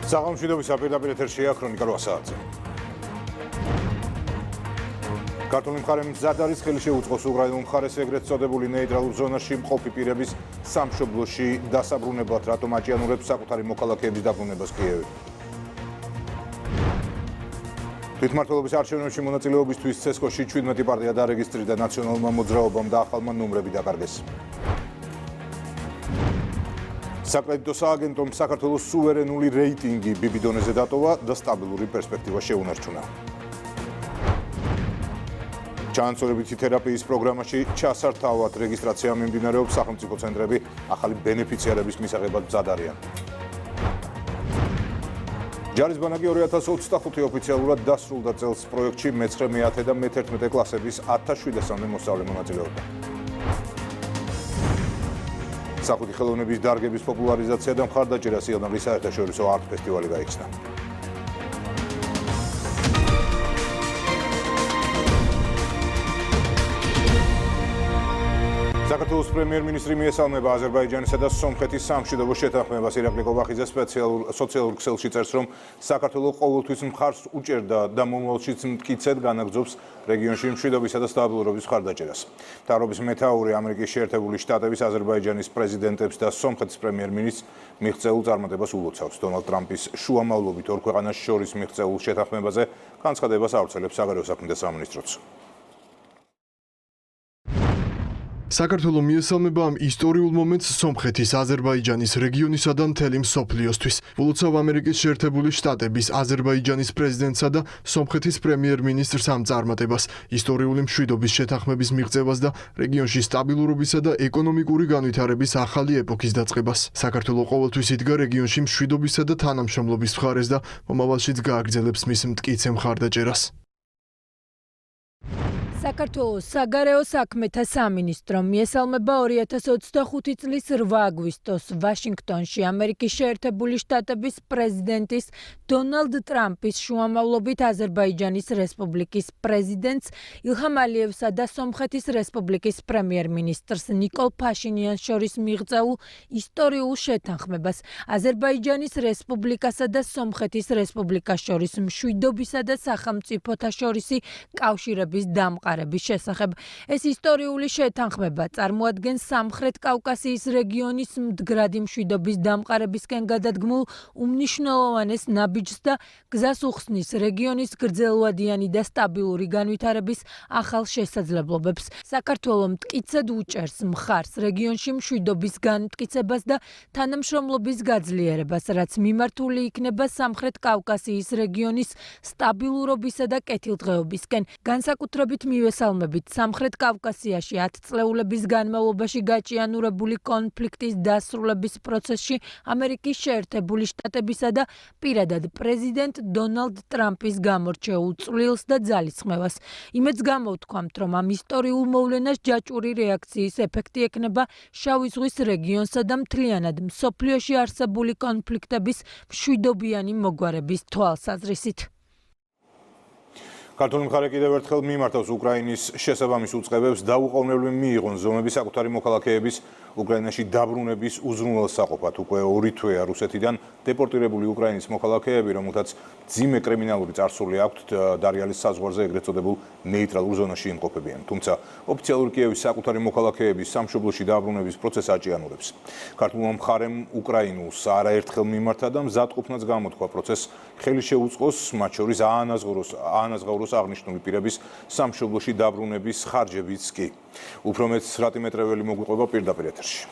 საღამოშვიდობის პირდაპირ ეთერშია ქრონიკა 8 საათზე. ქართული მხარე მზად არის ხელი შეუწყოს უკრაინულ მხარეს ეგრეთ წოდებული ნეიტრალურ ზონაში მყოფი პირების სამშობლოში დასაბრუნებლად, რატომ აჭიანურებს საკუთარი მოქალაქეების დაბრუნებას კიევი. თვითმმართველობის არჩევნებში მონაწილეობისთვის ცესკოში 17 პარტია დარეგისტრირდა, ნაციონალურმა მოძრაობამ და ახალმა ნომრები დაკარგეს. საკრედიტო სააგენტომ საქართველოს სუვერენული რეიტინგი ბიბი დონეზე დატოვა და სტაბილური პერსპექტივა შეუნარჩუნა. ჩანაცვლებითი თერაპიის პროგრამაში ჩასართავად რეგისტრაცია მიმდინარეობს, სახელმწიფო ცენტრები ახალი ბენეფიციარების მისაღებად მზად არიან. ჯარის ბანაკი 2025 ოფიციალურად დასრულდა წელს პროექტში მე-9, მე-10 და მე-11 კლასების 1700-მდე მოსწავლე მონაწილეობდა. სახვითი ხელოვნების დარგების პოპულარიზაცია და მხარდაჭერა სიამოვნების საერთაშორისო არტ ფესტივალი გაიხსნა. საქართველოს პრემიერ-მინისტრი მიესალმება აზერბაიჯანისა და სომხეთის სამშვიდობო შეთანხმებას. ირაკლი კობახიძე სოციალურ ქსელში წერს, რომ საქართველო ყოველთვის მხარს უჭერდა და მომავალშიც მტკიცედ განაგრძობს რეგიონში მშვიდობისა და სტაბილურობის მხარდაჭერას. მთავრობის მეთაური ამერიკის შეერთებული შტატების, აზერბაიჯანის პრეზიდენტებს და სომხეთის პრემიერ-მინისტრს მიღწეულ წარმატებას ულოცავს. დონალდ ტრამპის შუამავლობით ორ ქვეყანას შორის მიღწეულ შეთანხმებაზე განცხადებას ავრცელებს საგარეო საქმეთა სამინისტროც. საქართველო მიესალმება ამ ისტორიულ მომენტს სომხეთის, აზერბაიჯანის რეგიონისა და მთელი მსოფლიოსთვის. ულოცავ ამერიკის შეერთებული შტატების, აზერბაიჯანის პრეზიდენტსა და სომხეთის პრემიერ-მინისტრს ამ წარმატებას, ისტორიული მშვიდობის შეთანხმების მიღწევას და რეგიონში სტაბილურობისა და ეკონომიკური განვითარების ახალი ეპოქის დაწყებას. საქართველო ყოველთვის იდგა რეგიონში მშვიდობისა და თანამშრომლობის მხარეს და მომავალშიც გააგრძელებს მის მტკიცე მხარდაჭერას. საქართველოს საგარეო საქმეთა სამინისტრო მიესალმება 2025 წლის 8 აგვისტოს ვაშინგტონში ამერიკის შეერთებული შტატების პრეზიდენტის დონალდ ტრამპის შუამავლობით აზერბაიჯანის რესპუბლიკის პრეზიდენტს ილჰამ ალიევსა და სომხეთის რესპუბლიკის პრემიერ-მინისტრს ნიკოლ ფაშინიანს შორის მიღწეულ ისტორიულ შეთანხმებას. აზერბაიჯანის რესპუბლიკასა და სომხეთის რესპუბლიკას შორის მშვიდობისა და სახელმწიფოთა შორისი კავშირების დამყარების შესახებ. ეს ისტორიული შეთანხმება წარმოადგენს სამხრეთ კავკასიის რეგიონის მდგრადი მშვიდობის დამყარებისკენ გადადგმულ უმნიშვნელოვანეს ნაბიჯს და გზას უხსნის რეგიონის გრძელვადიანი და სტაბილური განვითარების ახალ შესაძლებლობებს. საქართველო მტკიცედ უჭერს მხარს რეგიონში მშვიდობის განმტკიცებას და თანამშრომლობის გაძლიერებას, რაც მიმართული იქნება სამხრეთ კავკასიის რეგიონის სტაბილურობისა და კეთილდღეობისკენ. განსაკუთრებით მივესალმებით სამხრეთ კავკასიაში 10 წლეულების განმავლობაში გაჭიანურებული კონფლიქტის დასრულების პროცესში ამერიკის შეერთებული შტატებისა და პირადად პრეზიდენტ დონალდ ტრამპის გამორჩეულ წვლილს და ძალისხმევას. იმედს გამოვთქვამთ, რომ ამ ისტორიულ მოვლენას ჯაჭვური რეაქციის ეფექტი ექნება შავი ზღვის რეგიონსა და მთლიანად მსოფლიოში არსებული კონფლიქტების მშვიდობიანი მოგვარების თვალსაზრისით. ქართული მხარე კიდევ ერთხელ მიმართავს უკრაინის შესაბამის უწყებებს დაუყოვნებლივ მიიღონ ზომები საკუთარი მოქალაქეების უკრაინაში დაბრუნების უზრუნველსაყოფად. უკვე 2 თვეა რუსეთიდან დეპორტირებული უკრაინის მოქალაქეები, რომელთაც მძიმე კრიმინალური წარსული აქვთ, დარიალის საზღვარზე ეგრეთ წოდებულ ნეიტრალურ ზონაში იმყოფებიან. თუმცა ოფიციალური კიევის საკუთარი მოქალაქეების სამშობლოში დაბრუნების პროცესს აჭიანურებს. ქართულმა მხარემ უკრაინულს არაერთხელ მიმართა და მზადყოფნაც გამოთქვა პროცესს ხელი შეუწყოს, მათ შორის აანაზღაუროს აღნიშნული პირების სამშობლოში დაბრუნების ხარჯებიც კი. უფრო მეც რატიმეტრეველი მოგვიყვება პირდაპირ ეთერში.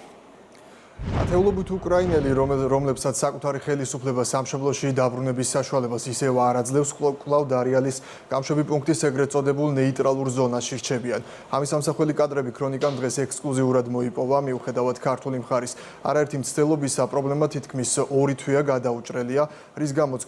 ათეულობით უკრაინელი, რომლებსაც საკუთარი ხელისუფლება სამშობლოში დაბრუნების საშუალებას ისევ არ აძლევს, კვლავ დარიალის გამშვები პუნქტის ეგრეთ წოდებულ ნეიტრალურ ზონაში რჩებიან. ამის ამსახველი კადრები ქრონიკამ დღეს ექსკლუზიურად მოიპოვა, მიუხედავად ქართული მხარის არაერთი მცდელობისა, პრობლემა თითქმის 2 თვეა გადაუჭრელია, რის გამოც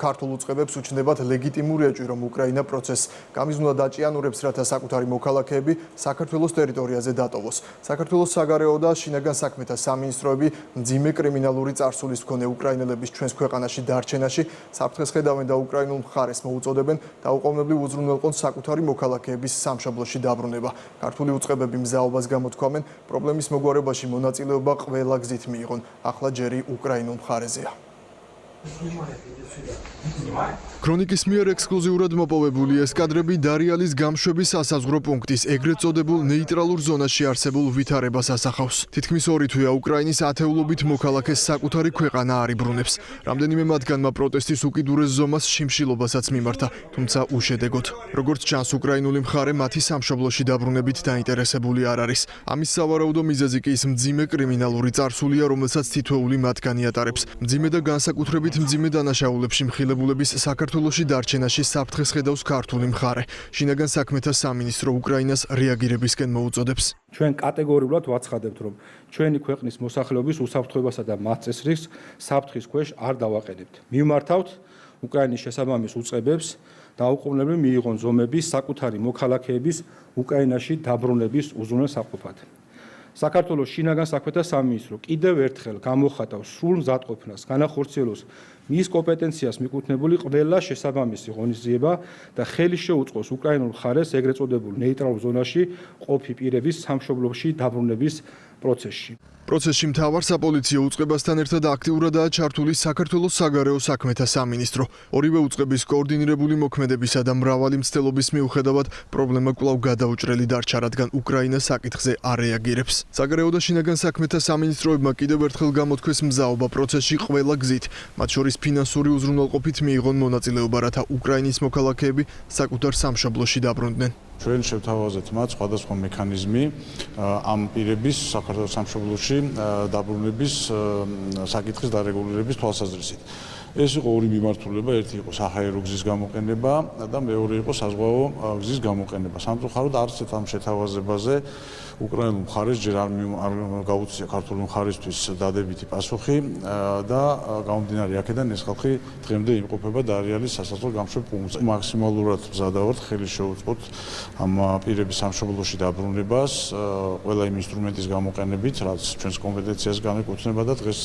ქართულ უწყებებს უჩნდებათ ლეგიტიმური ეჭვი, რომ უკრაინა პროცესს გამიზნულად აჭიანურებს, რათა საკუთარი მოქალაქეები საქართველოს ტერიტორიაზე დატოვოს. საქართველოს საგარეო და შინაგან საქმეთა სამინისტროები მძიმე კრიმინალური წარსულის მქონე უკრაინელების ჩვენს ქვეყანაში დარჩენაში საფრთხეს ხედავენ და უკრაინულ მხარეს მოუწოდებენ დაუყოვნებლივ უზრუნველყონ საკუთარი მოქალაქეების სამშობლოში დაბრუნება. ქართული უწყებები მზაობას გამოთქვამენ, პრობლემის მოგვარებაში მონაწილეობა ყველა გზით მიიღონ. ახლა ჯერი უკრაინულ მხარეზეა. ქრონიკის მიერ ექსკლუზიურად მოპოვებული ეს კადრები დარიალის გამშვების სასაზღვრო პუნქტის ეგრეთ წოდებულ ნეიტრალურ ზონაში არსებულ ვითარებას ასახავს. თითქმის 2 თვეა უკრაინის ათეულობით მოქალაქეს საკუთარი ქვეყანა არ იბრუნებს. რამდენიმე მათგანმა პროტესტის უკიდურეს ზომას შიმშილობასაც მიმართა, თუმცა უშედეგოდ. როგორც ჩანს, უკრაინული მხარე მათი სამშობლოში დაბრუნებით დაინტერესებული არ არის. ამის სავარაუდო მიზეზი კი ის მძიმე კრიმინალური წარსულია, რომელსაც თითოეული მათგანი ატარებს. მძიმე და განსაკუთრებით მძიმე დანაშაულებში მხილებულების საქართველოში დარჩენაში საფრთხეს ხედავს ქართული მხარე. შინაგან საქმეთა სამინისტრო უკრაინას რეაგირებისკენ მოუწოდებს. ჩვენ კატეგორიულად ვაცხადებთ, რომ ჩვენი ქვეყნის მოსახლეობის უსაფრთხოებასა და მათ წესრიგს საფრთხის ქვეშ არ დავაყენებთ. მივმართავთ უკრაინის შესაბამის უწყებებს დაუყოვნებლივ მიიღონ ზომების საკუთარი მოქალაქეების უკრაინაში დაბრუნების უზრუნველსაყოფად. საქართველოს შინაგან საქმეთა სამინისტრო კიდევ ერთხელ გამოხატავს სრულ მზადყოფნას განახორციელოს მის კომპეტენციას მიკუთვნებული ყველა შესაბამისი ღონისძიება და ხელი შეუწყოს უკრაინულ მხარეს ეგრეთ წოდებულ ნეიტრალურ ზონაში ყოფი პირების სამშობლოში დაბრუნების პროცესში. პროცესში მთავარ საპოლიციო უწყებასთან ერთად აქტიურადაა ჩართული საქართველოს საგარეო საქმეთა სამინისტრო. ორივე უწყების კოორდინირებული მოქმედებისა და მრავალი მცდელობის მიუხედავად პრობლემა კვლავ გადაუჭრელი დარჩა, რადგან უკრაინა საკითხზე არ რეაგირებს. საგარეო და შინაგან საქმეთა სამინისტროებმა კიდევ ერთხელ გამოთქვეს მზაობა პროცესში ყველა გზით, მათ შორის ფინანსური უზრუნველყოფით მიიღონ მონაწილეობა, რათა უკრაინის მოქალაქეები საკუთარ სამშობლოში დაბრუნდნენ. ჩვენ შევთავაზეთ მათ სხვადასხვა მექანიზმი ამ პირების საქართველოს სამშობლოში დაბრუნების საკითხის დარეგულირების თვალსაზრისით. ეს იყო ორი მიმართულება, ერთი იყო საჰაერო გზის გამოყენება და მეორე იყო საზღვაო გზის გამოყენება. სამწუხაროდ არც ერთ ამ შეთავაზებაზე უკრაინულ მხარეს ჯერ არ გაუწია ქართული მხარისთვის დადებითი პასუხი და გამომდინარე აქედან ეს ხალხი დღემდე იმყოფება დარიალის სასაზღვრო გამშვებ პუნქტზე. მაქსიმალურად მზადავართ ხელი შეუწყოთ ამ პირების სამშობლოში დაბრუნებას ყველა იმ ინსტრუმენტის გამოყენებით, რაც ჩვენს კომპეტენციას განეკუთვნება და დღეს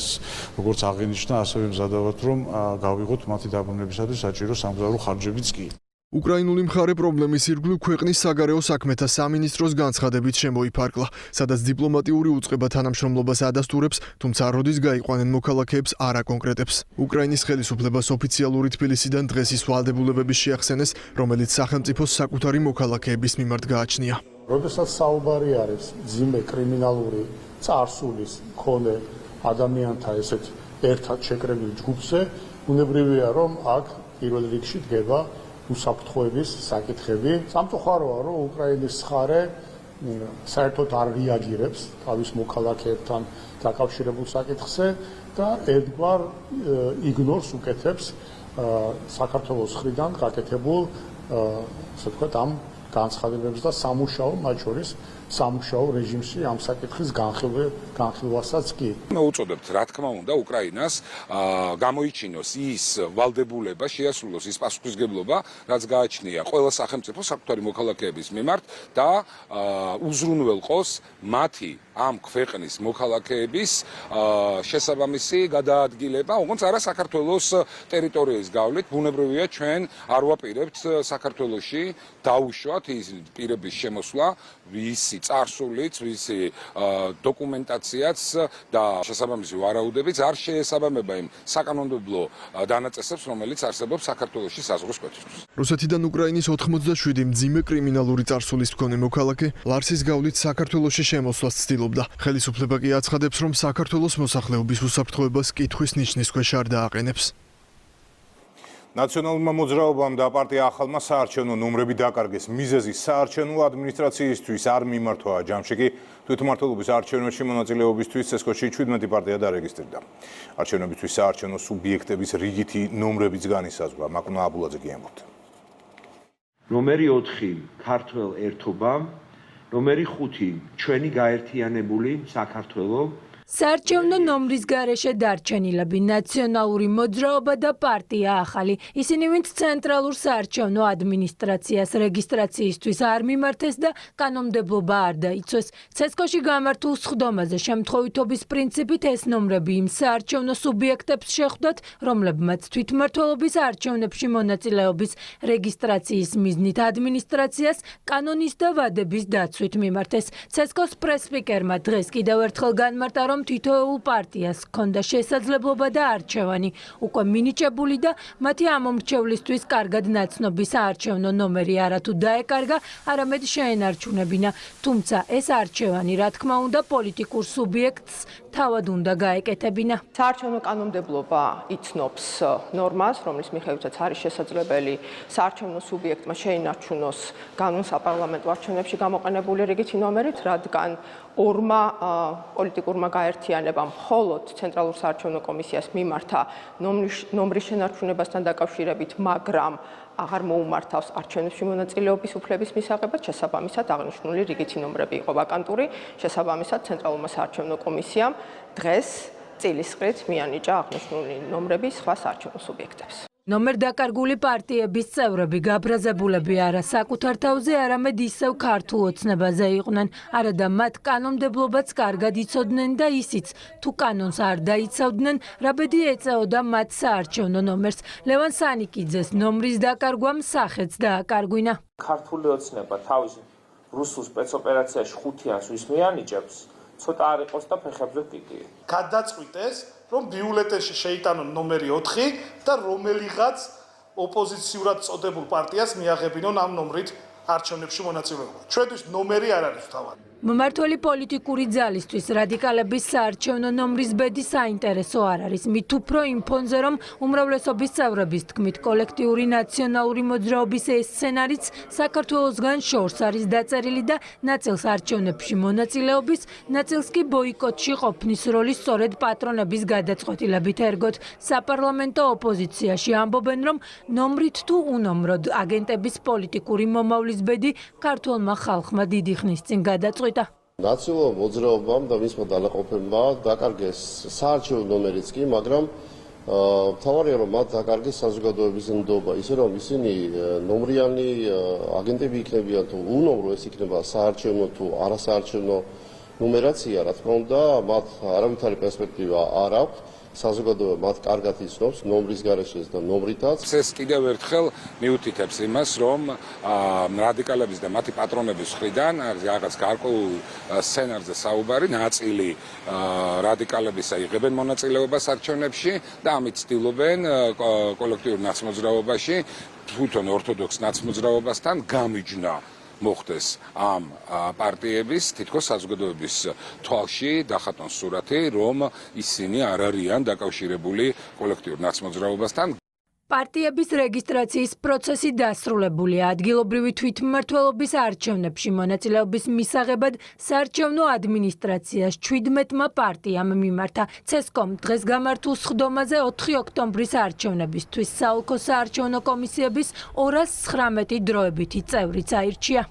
როგორც აღინიშნა, ასევე მზადავართ, რომ გავიღოთ მათი დაბრუნებისათვის საჭირო სამგზავრო ხარჯებიც კი. უკრაინული მხარე პრობლემის ირგვლივ ქვეყნის საგარეო საქმეთა სამინისტროს განცხადებით შემოიფარკლა, სადაც დიპლომატიური უწყება თანამშრომლობას ადასტურებს, თუმცა როდის გაიყვანენ მოქალაქეებს არ აკონკრეტებს. უკრაინის ხელისუფლებას ოფიციალური თბილისიდან დღეს ის ვალდებულებები შეახსენეს, რომელიც სახელმწიფოს საკუთარი მოქალაქეების მიმართ გააჩნია. როდესაც საუბარი არის ძიმე კრიმინალური წარსულის მქონე ადამიანთა ესეთ ერთად შეკრებილ ჯგუფზე, უნებრივია რომ აქ პირველ რიგში დგება უსაფრთხოების საკითხები. სამწუხაროა, რომ უკრაინის მხარე საერთოდ არ რეაგირებს თავის მოქალაქეებთან დაკავშირებულ საკითხზე და ერთგვარ იგნორს უკეთებს საქართველოს მხრიდან გაკეთებულ ასე ვთქვათ ამ განცხადებებს და სამუშაო, მათ შორის სამუშაო რეჟიმში ამ საკითხის განხილვასაც კი. მოუწოდებთ, რა თქმა უნდა, უკრაინას გამოიჩინოს ის ვალდებულება, შეასრულოს ის პასუხისგებლობა, რაც გააჩნია ყველა სახელმწიფო საკუთარი მოქალაქეების მიმართ და უზრუნველყოს მათი ამ ქვეყნის მოქალაქეების შესაბამისი გადაადგილება, ოღონდ არა საქართველოს ტერიტორიის გავლით. ბუნებრივია, ჩვენ არ ვაპირებთ საქართველოში დაუშვათ ის პირების შემოსვლა, ვისი წარსულიც, ვისი დოკუმენტაციაც და შესაბამისი ვარაუდებიც არ შეესაბამება იმ საკანონმდებლო დანაწესებს, რომელიც არსებობს საქართველოში საზღვრის კვეთისთვის. რუსეთიდან უკრაინის 87 მძიმე კრიმინალური წარსულის მქონე მოქალაქე ლარსის გავლით საქართველოში შემოსვლას ცდილობდა. ხელისუფლება კი აცხადებს, რომ საქართველოს მოსახლეობის უსაფრთხოებას კითხვის ნიშნის ქვეშ არ დააყენებს. ნაციონალურმა მოძრაობამ და პარტია ახალმა საარჩევნო ნომრები დაკარგეს. მიზეზი საარჩევნო ადმინისტრაციისთვის არ მიმართვა ჯამში, თვითმმართველობის არჩევნებში მონაწილეობისთვის ცესკოში 17 პარტია დარეგისტრირდა. არჩევნებისთვის საარჩევნო სუბიექტების რიგითი ნომრებიც განისაზღვრა. მაკუნა აბულაძე კი ამბობდა. ნომერი 4 ქართველ ერთობა, ნომერი 5 ჩვენი გაერთიანებული საქართველო. საარჩევნო ნომრის გარეშე დარჩენილები ნაციონალური მოძრაობა და პარტია ახალი. ისინი ვინც ცენტრალურ საარჩევნო ადმინისტრაციას რეგისტრაციისთვის არ მიმართეს და კანონმდებლობა არ დაიცვეს. ცესკოში გამართულ სხდომაზე შემთხვევითობის პრინციპით ეს ნომრები იმ საარჩევნო სუბიექტებს შეხვდათ, რომლებმაც თვითმმართველობის არჩევნებში მონაწილეობის რეგისტრაციის მიზნით ადმინისტრაციას კანონის და ვადების დაცვით მიმართეს. ცესკოს პრესსპიკერმა დღეს კიდევ ერთხელ განმარტა, რომ თითოეულ პარტიას ჰქონდა შესაძლებლობა და არჩევანი უკვე მინიჭებული და მათი ამომრჩევლისთვის კარგად ნაცნობი საარჩევნო ნომერი არათუ დაეკარგა, არამედ შეენარჩუნებინა. თუმცა ეს არჩევანი, რა თქმა უნდა, პოლიტიკურ სუბიექტს თავად უნდა გაეკეთებინა. საარჩევნო კანონმდებლობა იცნობს ნორმას, რომლის მიხედვითაც არის შესაძლებელი საარჩევნო სუბიექტმა შეინარჩუნოს განონ საპარლამენტო არჩევნებში გამოყენებული რიგითი ნომერით, რადგან ორმა პოლიტიკურმა გაერთიანებამ მხოლოდ ცენტრალურ საარჩევნო კომისიას მიმართა ნომრის შენარჩუნებასთან დაკავშირებით, მაგრამ აღარ მოუმართავს არჩევნებში მონაწილეობის უფლების მისაღებად, შესაბამისად აღნიშნული რიგითი ნომრები იყო ვაკანტური, შესაბამისად ცენტრალურმა საარჩევნო კომისიამ დღეს წილისყრით მიანიჭა აღნიშნული ნომრები სხვა საარჩევნო სუბიექტებს. ნომერდაკარგული პარტიების წევრები გაბრაზებულები არა საკუთარ თავზე, არამედ ისევ ქართულ ოცნებაზე იყვნენ. არადა მათ კანონმდებლობაც კარგად იცოდნენ და ისიც, თუ კანონს არ დაიცავდნენ, რა ბედი ეწეოდა მათ საარჩევნო ნომერს. ლევან სანიკიძეს ნომრის დაკარგვამ სახეც დააკარგვინა. ქართული ოცნება თავის რუსულ სპეცოპერაციაში 5-იანს ვის მიანიჭებს, ცოტა არ იყოს და ფეხებზე კიდია. გადაწყვიტეს, რომ ბიულეტენში შეიტანონ ნომერი 4 და რომელიღაც ოპოზიციურად წოდებულ პარტიას მიაღებინონ ამ ნომრით არჩევნებში მონაწილეობა. ჩვენთვის ნომერი არ არის თავად. მმართველი პოლიტიკური ძალისთვის რადიკალების საარჩევნო ნომრის ბედი საინტერესო არ არის. მით უფრო იმ ფონზე, რომ უმრავლესობის წევრების თქმით კოლექტიური ნაციონალური მოძრაობის ეს სცენარიც საქართველოსგან შორს არის დაწერილი და ნაწილს არჩევნებში მონაწილეობის, ნაწილს კი ბოიკოტში ყოფნის როლი სწორედ პატრონების გადაწყვეტილებით ერგოთ. საპარლამენტო ოპოზიციაში ამბობენ, რომ ნომრით თუ უნომროდ აგენტების პოლიტიკური მომავლის ბედი ქართულმა ხალხმა დიდი ხნის წინ გადაწყვიტა. ნაციონალურ მოძრაობამ და მისმა დანაყოფებმა დაკარგეს საარჩევნო ნომერიც კი, მაგრამ მთავარია რომ მათ დაკარგეს საზოგადოების ნდობა, ისე რომ ისინი ნომრიანი აგენტები იქნებიან თუ უნომრო ეს იქნება საარჩევნო თუ არასაარჩევნო ნუმერაცია, რა თქმა უნდა, მათ არავითარი პერსპექტივა არ აქვს. საზოგადოება მათ კარგად იცნობს ნომრის გარეშეც და ნომრითაც. ეს კიდევ ერთხელ მიუთითებს იმას, რომ რადიკალების და მათი პატრონების მხრიდან რაღაც გარკვეულ სცენარზე საუბარი, ნაწილი რადიკალებისა იღებენ მონაწილეობას არჩევნებში და ამით ცდილობენ კოლექტიურ ნაცმოძრაობაში, თვითონ ორთოდოქს ნაცმოძრაობასთან გამიჯნა მოხდეს ამ პარტიების თითქოს საზოგადოების თვალში დახატონ სურათი, რომ ისინი არ არიან დაკავშირებული კოლექტიურ ნაცმოძრაობასთან. პარტიების რეგისტრაციის პროცესი დასრულებულია. ადგილობრივი თვითმმართველობის არჩევნებში მონაწილეობის მისაღებად საარჩევნო ადმინისტრაციას 17-მა პარტიამ მიმართა. ცესკომ დღეს გამართულ სხდომაზე 4 ოქტომბრის არჩევნებისთვის საოლქო საარჩევნო კომისიების 219 დროებითი წევრიც აირჩია.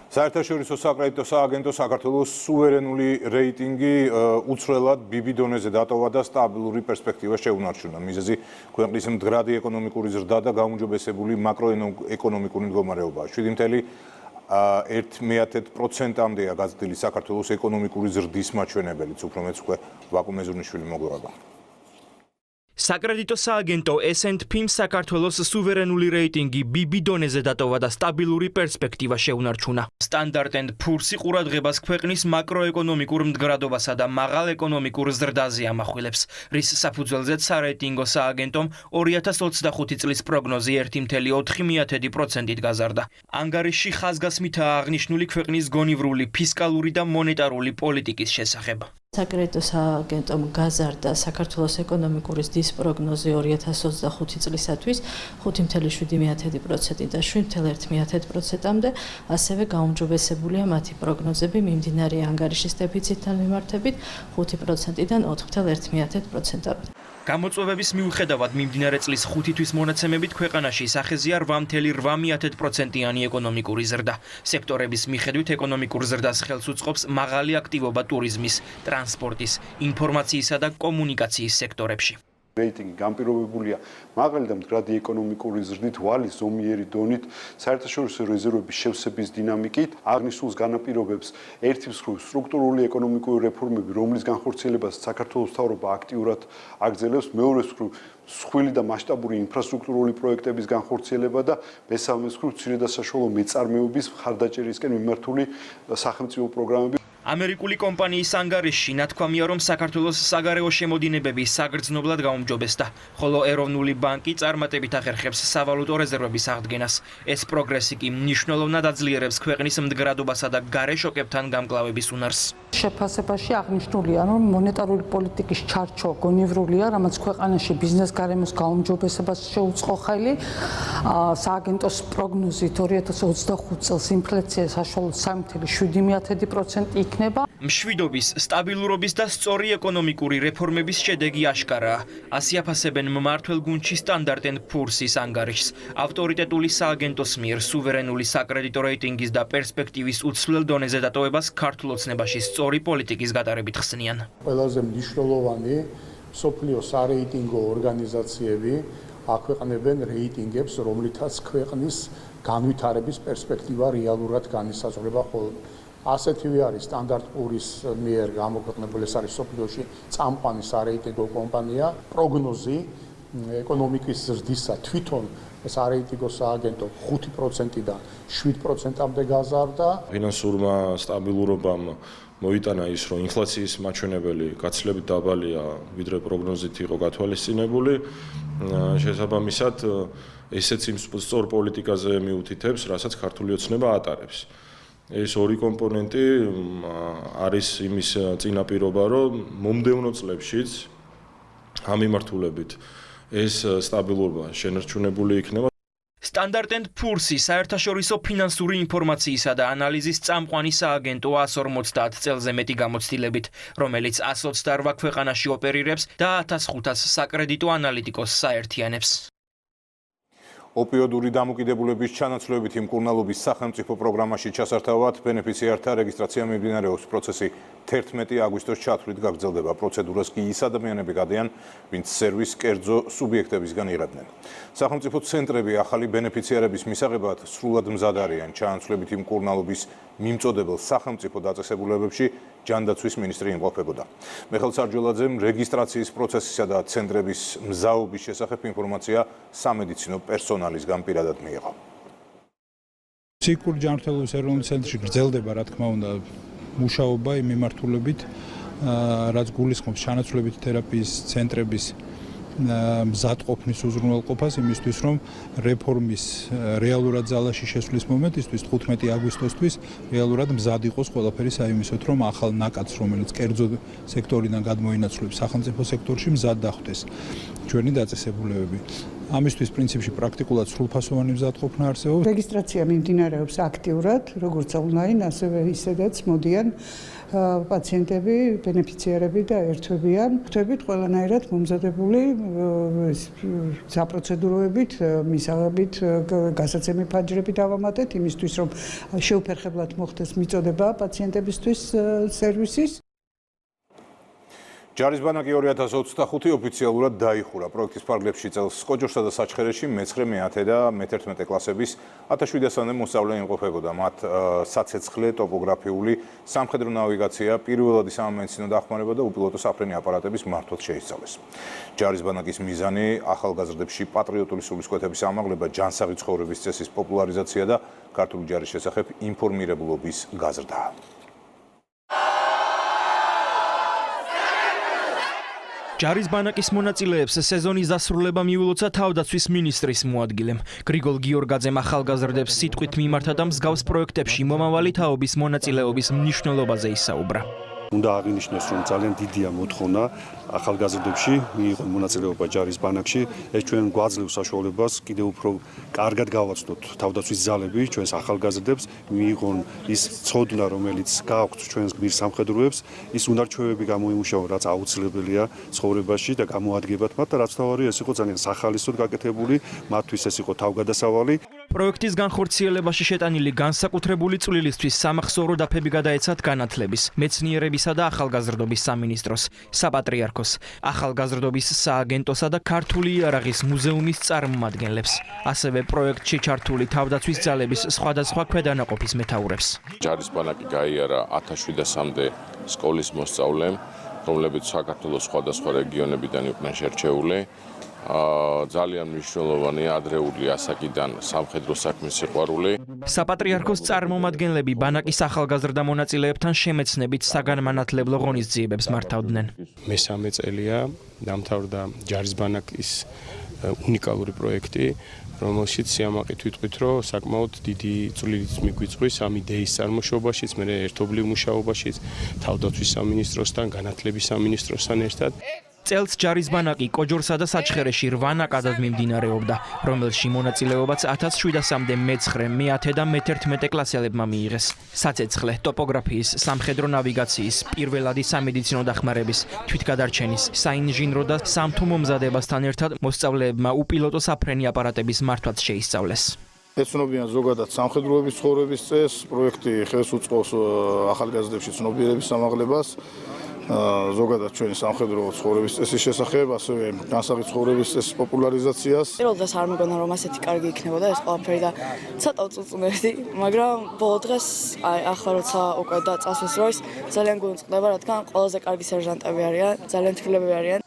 საერთაშორისო საკრედიტო სააგენტო საქართველოს სუვერენული რეიტინგი უცვლელად ბიბი დონეზე დატოვა და სტაბილური პერსპექტივა შეუნარჩუნა. მიზეზი ქვეყნის მდგრადი ეკონომიკური ზრდა და გაუმჯობესებული მაკროეკონომიკური მდგომარეობა. 7.1%-მდეა გაზრდილი საქართველოს ეკონომიკური ზრდის მაჩვენებელიც, უფრო მეც უკვე ვაკუმ მეზურნიშვილი მოგვიყვება. საკრედიტო სააგენტო S&P-მ საქართველოს სუვერენული რეიტინგი BB დონეზე დატოვა და სტაბილური პერსპექტივა შეუნარჩუნა. Standard & Poor's ყურადღებას ქვეყნის მაკროეკონომიკურ მდგრადობასა და მაღალ ეკონომიკურ ზრდაზე ამახვილებს, რის საფუძველზეც სარეიტინგო სააგენტომ 2025 წლის პროგნოზი 1.4%-ით გაზარდა. ანგარიშში ხაზგასმითაა აღნიშნული ქვეყნის გონივრული, ფისკალური და მონეტარული პოლიტიკის შესახებ. საკრედიტო სააგენტომ გაზარდა საქართველოს ეკონომიკური ზრდის პროგნოზი 2025 წლისათვის 5.7% და 7.1%-მდე, ასევე გაუმჯობესებულია მათი პროგნოზები მიმდინარე ანგარიშის დეფიციტთან მიმართებით 5%-დან 4.1%-მდე. გამოწვევების მიუხედავად მიმდინარე წლის 5 თვის მონაცემებით ქვეყანაში სახეზია 8.8%-იანი ეკონომიკური ზრდა. სექტორების მიხედვით ეკონომიკურ ზრდას ხელს უწყობს მაღალი აქტივობა ტურიზმის, ტრანსპორტის, ინფორმაციისა და კომუნიკაციის სექტორებში. რეიტინგი განპირობებულია მაღალი და მდგრადი ეკონომიკური ზრდით, ვალის ზომიერი დონით, საერთაშორისო რეზერვების შევსების დინამიკით, აღნიშნულს განაპირობებს ერთი მხრივ სტრუქტურული ეკონომიკური რეფორმები, რომლის განხორციელებას საქართველოს მთავრობა აქტიურად აგრძელებს, მეორე მხრივ მსხვილი და მასშტაბური ინფრასტრუქტურული პროექტების განხორციელება და მესამე მხრივ მცირე და საშუალო მეწარმეობის მხარდაჭერისკენ მიმართული სახელმწიფო პროგრამები. ამერიკული კომპანიის ანგარიშში ნათქვამია, რომ საქართველოს საგარეო შემოდინებები საგრძნობლად გაუმჯობესდა, ხოლო ეროვნული ბანკი წარმატებით ახერხებს სავალუტო რეზერვების აღდგენას. ეს პროგრესი კი მნიშვნელოვნად აძლიერებს ქვეყნის მდგრადობასა და გარე შოკებთან გამკლავების უნარს. შეფასებაში აღნიშნულია, რომ მონეტარული პოლიტიკის ჩარჩო გონივრულია, რამაც ქვეყანაში ბიზნეს გარემოს გაუმჯობესებას შეუწყო ხელი. სააგენტოს პროგნოზით 2025 წელს ინფლაცია საშუალოდ 3.7% იქნება. მშვიდობის, სტაბილურობის და სწორი ეკონომიკური რეფორმების შედეგი აშკარაა. ასე აფასებენ მმართველ გუნდში Standard & Poor's-ის ანგარიშს. ავტორიტეტული სააგენტოს მიერ სუვერენული საკრედიტო რეიტინგის და პერსპექტივის უცვლელ დონეზე დატოვებას ქართულ ოცნებაში სწორი პოლიტიკის გატარებით ხსნიან. ყველაზე მნიშვნელოვანი მსოფლიო სარეიტინგო ორგანიზაციები აქვეყნებენ რეიტინგებს, რომლითაც ქვეყნის განვითარების პერსპექტივა რეალურად განისაზღვრება ხოლმე. ასეთივე არის Standard Poor's მიერ გამოქვეყნებული, ეს არის მსოფლიოში წამყვანი სარეიტინგო კომპანია. პროგნოზი ეკონომიკის ზრდისა თვითონ სარეიტინგო სააგენტო 5%-დან 7%-მდე გაზარდა. ფინანსურმა სტაბილურობამ მოიტანა ის, რომ ინფლაციის მაჩვენებელი გაცილებით დაბალია, ვიდრე პროგნოზით იყო გათვალისწინებული. შესაბამისად, ესეც იმ სწორ პოლიტიკაზე მიუთითებს, რასაც ქართული ოცნება ატარებს. ეს ორი კომპონენტი არის იმის წინაპირობა, რომ მომდევნო წლებშიც ამ მიმართულებით ეს სტაბილურობა შენარჩუნებული იქნება. Standard & Poor's-ის საერთაშორისო ფინანსური ინფორმაციისა და ანალიზის წამყვანი სააგენტო 150 წელზე მეტი გამოცდილებით, რომელიც 128 ქვეყანაში ოპერირებს და 1500 საკრედიტო ანალიტიკოსს საერთიანებს. ოპიოდური დამოკიდებულების ჩანაცვლებით მკურნალობის სახელმწიფო პროგრამაში ჩასართავად ბენეფიციართა რეგისტრაცია მიმდინარეობს. პროცესი 11 აგვისტოს ჩათვლით გაგრძელდება. პროცედურას კი ის ადამიანები გადიან, ვინც სერვის კერძო სუბიექტებისგან იღებდნენ. სახელმწიფო ცენტრები ახალი ბენეფიციარების მისაღებად სრულად მზად არიან. ჩანაცვლებით მკურნალობის მიმწოდებელ სახელმწიფო დაწესებულებებში ჯანდაცვის მინისტრი იმყოფებოდა. მიხეილ სარჯველაძემ რეგისტრაციის პროცესისა და ცენტრების მზაობის შესახებ ინფორმაცია სამედიცინო პერსონალისგან პირადად მიიღო. ფსიქიკური ჯანმრთელობის ეროვნულ ცენტრში გრძელდება, რა თქმა უნდა, მუშაობა იმ მიმართულებით, რაც გულისხმობს ჩანაცვლებით თერაპიის ცენტრების მზადყოფნის უზრუნველყოფას იმისთვის, რომ რეფორმის რეალურად ძალაში შესვლის მომენტისთვის 15 აგვისტოსთვის რეალურად მზად იყოს ყველაფერი საიმისოდ, რომ ახალ ნაკადს, რომელიც კერძო სექტორიდან გადმოინაცვლებს სახელმწიფო სექტორში, მზად დახვდეს ჩვენი დაწესებულებები. ამისთვის პრინციპში პრაქტიკულად სრულფასოვანი მზადყოფნა არსებობს. რეგისტრაცია მიმდინარეობს აქტიურად, როგორც ონლაინ, ასევე ისედაც მოდიან პაციენტები, ბენეფიციარები და ერთვებიან. ხვდებით ყველანაირად მომზადებული საპროცედუროებით, მისაღებით, გასაცემი ფანჯრები დავამატეთ იმისთვის, რომ შეუფერხებლად მოხდეს მიწოდება პაციენტებისთვის სერვისის. ჯარის ბანაკი 2025 ოფიციალურად დაიხურა. პროექტის ფარგლებში წელს სკოჯორსა და საჩხერეში მე-9, მე-10 და მე-11 კლასების 1700-მდე მოსწავლე იმყოფებოდა. მათ საცეცხლე, ტოპოგრაფიული, სამხედრო ნავიგაცია, პირველადი სამედიცინო დახმარება და უპილოტო საფრენი აპარატების მართვაც შეისწავლეს. ჯარის ბანაკის მიზანი ახალგაზრდებში პატრიოტული სულისკვეთების ამაღლება, ჯანსაღი ცხოვრების წესის პოპულარიზაცია და ქართული ჯარის შესახებ ინფორმირებულობის გაზრდაა. ჯარის ბანაკის მონაწილეებს სეზონის დასრულება მიულოცა თავდაცვის მინისტრის მოადგილემ. გრიგოლ გიორგაძემ ახალგაზრდებს სიტყვით მიმართა და მსგავს პროექტებში მომავალი თაობის მონაწილეობის მნიშვნელობაზე ისაუბრა. უნდა აღინიშნოს, რომ ძალიან დიდია მოთხოვნა ახალგაზრდებში მიიღონ მონაწილეობა ჯარის ბანაკში. ეს ჩვენ გვაძლევს საშუალებას კიდევ უფრო კარგად გავაცნოთ თავდაცვის ძალები ჩვენს ახალგაზრდებს, მიიღონ ის ცოდნა, რომელიც გააქვთ ჩვენს გმირ სამხედროებს, ის უნარჩვევები გამოიმუშაონ, რაც აუცილებელია ცხოვრებაში და გამოადგებათ მათ და რაც თავარი ეს იყო ძალიან სახალისოდ გაკეთებული, მათთვის ეს იყო თავგადასავალი. პროექტის განხორციელებაში შეტანილი განსაკუთრებული წვლილისთვის სამახსოვრო დაფები გადაეცათ განათლების, მეცნიერებისა და ახალგაზრდობის სამინისტროს, საპატრიარქოს, ახალგაზრდობის სააგენტოსა და ქართული იარაღის მუზეუმის წარმომადგენლებს, ასევე პროექტში ჩართული თავდაცვის ძალების სხვადასხვა ქვედანაყოფის მეთაურებს. ჯარის ბანაკი გაიარა 1700-მდე სკოლის მოსწავლემ, რომლებიც საქართველოს სხვადასხვა რეგიონებიდან იყვნენ შერჩეული. ძალიან მნიშვნელოვანია ადრეული ასაკიდან სამხედრო საქმის სიყვარული. საპატრიარქოს წარმომადგენლები ბანაკის ახალგაზრდა მონაწილეებთან შემეცნებით საგანმანათლებლო ღონისძიებებს მართავდნენ. მესამე წელია დამთავრდა ჯარის ბანაკის უნიკალური პროექტი, რომელშიც სიამაყით ვიტყვით, რომ საკმაოდ დიდი წვლილიც მიგვიწვის ამ იდეის წარმოშობაშიც, მე ერთობლივ მუშაობაშიც, თავდაცვის სამინისტროსთან, განათლების სამინისტროსთან ერთად. წელს ჯარის ბანაკი კოჯორსა და საჩხერეში 8 ნაკადად მიმდინარეობდა, რომელში მონაწილეობაც 1700-მდე მე-9, მე-10 და მე-11 კლასელებმა მიიღეს. საცეცხლე, ტოპოგრაფიის, სამხედრო ნავიგაციის, პირველადი სამედიცინო დახმარების, თვითგადარჩენის, საინჟინრო და სამთო მომზადებასთან ერთად მოსწავლეებმა უპილოტო საფრენი აპარატების მართვაც შეისწავლეს. ეცნობიან ზოგადად სამხედროების ცხოვრების წესს, პროექტი ხელს უწყობს ახალგაზრდებში ცნობიერების ამაღლებას. ზოგადად ჩვენი სამხედრო ცხოვრების წესის შესახებ, ასევე განსაკუთრებით ცხოვრების წესის პოპულარიზაციას. პირველ დღეს არ მეგონა რომ ასეთი კარგი იქნებოდა ეს ყველაფერი და ცოტა უწუწუნებდი, მაგრამ ბოლო დღეს ახლა როცა უკვე დაწასვლის დროს ძალიან გულწრფელდება, რადგან ყველაზე კარგი სერჟანტები არიან, ძალიან თბილები არიან.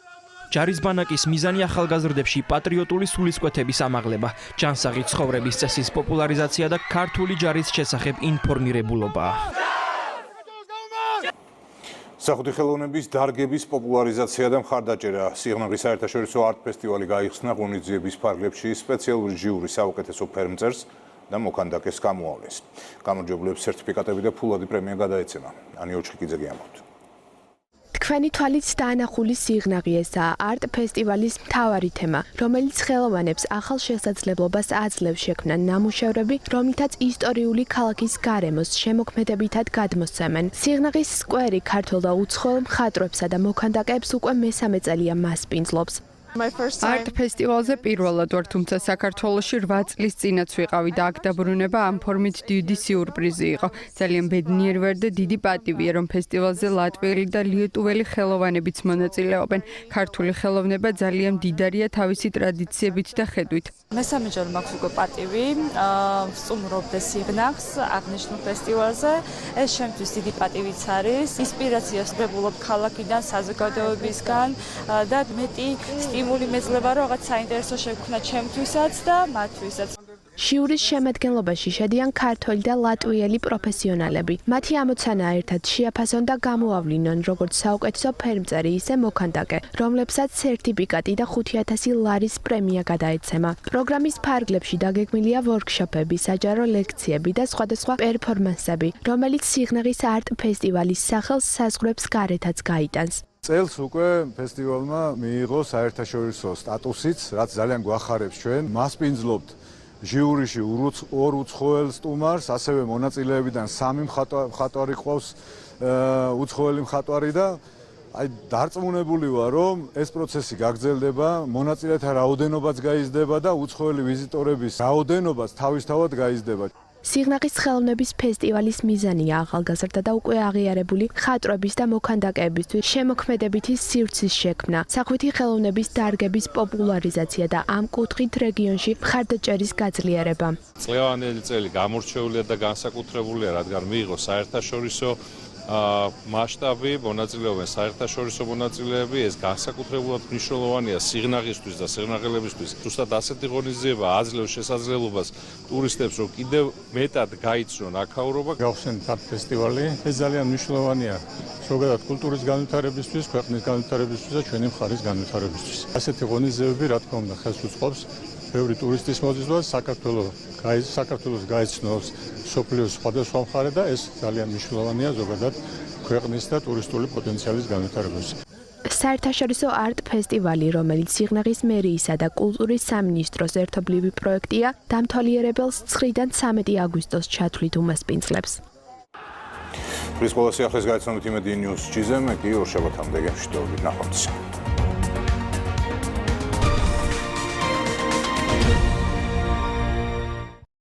ჯარის ბანაკის მიზანი ახალგაზრდებში პატრიოტული სულისკვეთების ამაღლება, ჯანსაღი ცხოვრების წესის პოპულარიზაცია და ქართული ჯარის შესახებ ინფორმირებულობაა. სახუთი ხელოვნების დარგების პოპულარიზაცია და მხარდაჭერა. სიღნაღის საერთაშორისო არტ ფესტივალი გაიხსნა ღონისძიების ფარგლებში სპეციალური ჟიური საუკეთესო ფერმწერს და მოქანდაკეს გამოავლეს. გამარჯვებულებს სერტიფიკატები და ფულადი პრემია გადაეცემა. ანი ოჩხიკიძე გიამბობთ. თქვენი თვალით დაანახული სიღნაღი ესაა არტ ფესტივალის მთავარი თემა, რომელიც ხელოვანებს ახალ შესაძლებლობას აძლევს შექმნან ნამუშევრები, რომლითაც ისტორიული ქალაქის გარემოს შემოქმედებითად გადმოსცემენ. სიღნაღის სკვერი ქართველ და უცხოელ მხატვრებსა და მოქანდაკეებს უკვე მესამე წელია მასპინძლობს. არტ ფესტივალზე პირველად ვარ, თუმცა საქართველოში 8 წლის წინაც ვიყავი და აქ დაბრუნება ამ ფორმით დიდი სიურპრიზი იყო. ძალიან ბედნიერი ვარ და დიდი პატივია, რომ ფესტივალზე ლატვიელი და ლიეტუველი ხელოვანებიც მონაწილეობენ. ქართული ხელოვნება ძალიან მდიდარია თავისი ტრადიციებით და ხედვით. მესამეჯერ მაქვს უკვე პატივი ვსწუმრობდე სიღნაღს აღნიშნულ ფესტივალზე. ეს ჩემთვის დიდი პატივიც არის. ინსპირაციას ვღებულობ ქალაქიდან, საზოგადოებისგან და მეტი სტიმული მეძლება რომ რაღაც საინტერესო შეგვქნა ჩემთვისაც და მათთვისაც. ჟიურის შემადგენლობაში შედიან ქართველი და ლატვიელი პროფესიონალები. მათი ამოცანა ერთად შეაფასონ და გამოავლინონ როგორც საუკეთესო ფერმწერი, ისე მოქანდაკე, რომლებსაც სერტიფიკატი და 5000 ლარის პრემია გადაეცემა. პროგრამის ფარგლებში დაგეგმილია ვორქშოპები, საჯარო ლექციები და სხვადასხვა პერფორმანსები, რომელიც სიღნაღის არტ ფესტივალის სახელს საზღვრებს გარეთაც გაიტანს. წელს უკვე ფესტივალმა მიიღო საერთაშორისო სტატუსიც, რაც ძალიან გვახარებს ჩვენ. მასპინძლობთ ჟიურიში ორ უცხოელ სტუმარს, ასევე მონაწილეებიდან 3 მხატვარი ყავს, უცხოელი მხატვარი და დარწმუნებული ვარ, რომ ეს პროცესი გაგრძელდება, მონაწილეთა რაოდენობაც გაიზრდება და უცხოელი ვიზიტორების რაოდენობაც თავისთავად გაიზრდება. სიღნაღის ხელოვნების ფესტივალის მიზანია ახალგაზრდა და უკვე აღიარებული მხატვრების და მოქანდაკეებისთვის შემოქმედებითი სივრცის შექმნა, სახვითი ხელოვნების დარგების პოპულარიზაცია და ამ კუთხით რეგიონში მხარდაჭერის გაძლიერება. წლევანდელი წელი გამორჩეულია და განსაკუთრებულია, რადგან მიიღო საერთაშორისო მასშტაბი, მონაწილეობენ საერთაშორისო მონაწილეები, ეს განსაკუთრებულად მნიშვნელოვანია სიღნაღისთვის და სიღნაღელებისთვის. ზუსტად ასეთი ღონისძიება აძლევს შესაძლებლობას ტურისტებს, რომ კიდევ მეტად გაიცნონ აქაურობა. გავხსენთ არტ ფესტივალი, ეს ძალიან მნიშვნელოვანია ზოგადად კულტურის განვითარებისთვის, ქვეყნის განვითარებისთვის და ჩვენი მხარის განვითარებისთვის. ასეთი ღონისძიებები, რა თქმა უნდა, ხელს უწყობს ბევრი ტურისტის მოზიდვას, საქართველოს გაიცნობს სოფლიოს სხვადასხვა მხარე და ეს ძალიან მნიშვნელოვანია ზოგადად ქვეყნის და ტურისტული პოტენციალის განვითარებაში. საერთაშორისო არტ ფესტივალი, რომელიც სიღნაღის მერიისა და კულტურის სამინისტროს ერთობლივი პროექტია, დამთვალიერებელს 9-დან 13 აგვისტოს ჩათვლით უმასპინძლებს. ფრის ყველა სიახლეს გაიცნობით იმედი ნიუს ჩიზემ, კი ორ შაბათამდე გემშვიდობებით, ნახვამდის.